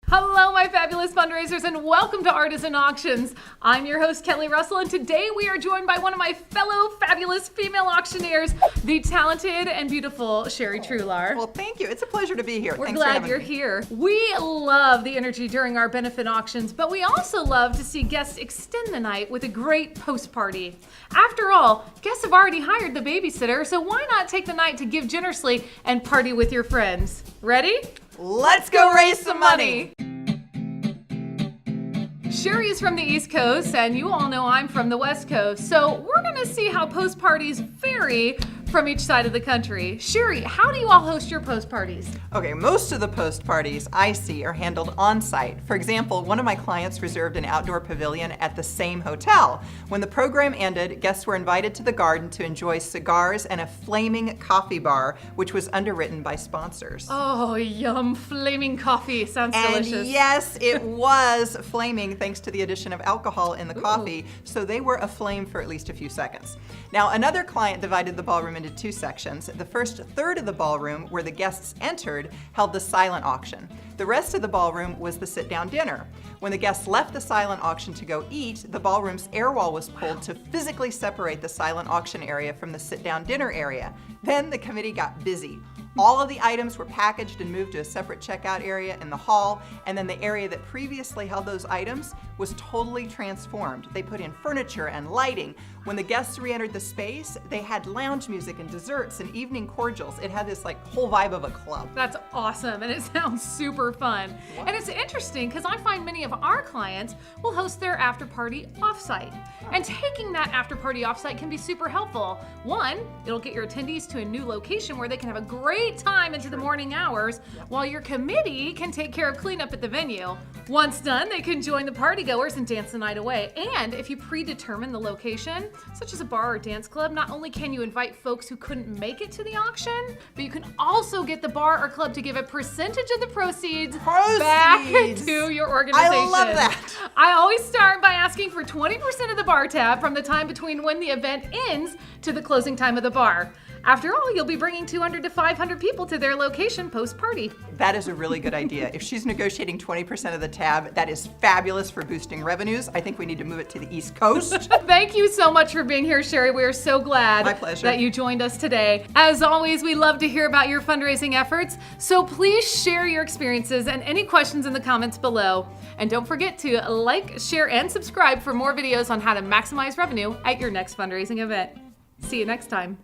Hello, my fabulous fundraisers, and welcome to Artisan Auctions. I'm your host, Kelly Russell, and today we are joined by one of my fellow fabulous female auctioneers, the talented and beautiful Sherry Truhlar. Well, thank you. It's a pleasure to be here. We're glad you're here. We love the energy during our benefit auctions, but we also love to see guests extend the night with a great post party. After all, guests have already hired the babysitter, so why not take the night to give generously and party with your friends? Ready? Let's go raise some money. Sherry is from the East Coast, and you all know I'm from the West Coast, so we're going to see how post parties vary from each side of the country. Sherry, how do you all host your post parties? Okay, most of the post parties I see are handled on site. For example, one of my clients reserved an outdoor pavilion at the same hotel. When the program ended, guests were invited to the garden to enjoy cigars and a flaming coffee bar, which was underwritten by sponsors. Oh, yum, flaming coffee. Sounds delicious. And yes, it was flaming thanks to the addition of alcohol in the coffee, so they were aflame for at least a few seconds. Now, another client divided the ballroom into two sections. The first third of the ballroom, where the guests entered, held the silent auction. The rest of the ballroom was the sit-down dinner. When the guests left the silent auction to go eat, the ballroom's air wall was pulled to physically separate the silent auction area from the sit-down dinner area. Then the committee got busy. All of the items were packaged and moved to a separate checkout area in the hall, and then the area that previously held those items was totally transformed. They put in furniture and lighting. When the guests re-entered the space, they had lounge music and desserts and evening cordials. It had this whole vibe of a club. That's awesome, and it sounds super fun. And it's interesting because I find many of our clients will host their after party offsite. And taking that after party offsite can be super helpful. One, it'll get your attendees to a new location where they can have a great time into the morning hours, while your committee can take care of cleanup at the venue. Once done, they can join the partygoers and dance the night away. And if you predetermine the location, such as a bar or dance club, not only can you invite folks who couldn't make it to the auction, but you can also get the bar or club to give a percentage of the proceeds back to your organization. I love that. I always start by asking for 20% of the bar tab from the time between when the event ends to the closing time of the bar. After all, you'll be bringing 200 to 500 people to their location post-party. That is a really good idea. If she's negotiating 20% of the tab, that is fabulous for boosting revenues. I think we need to move it to the East Coast. Thank you so much for being here, Sherry. We are so glad that you joined us today. As always, we love to hear about your fundraising efforts, so please share your experiences and any questions in the comments below. And don't forget to like, share, and subscribe for more videos on how to maximize revenue at your next fundraising event. See you next time.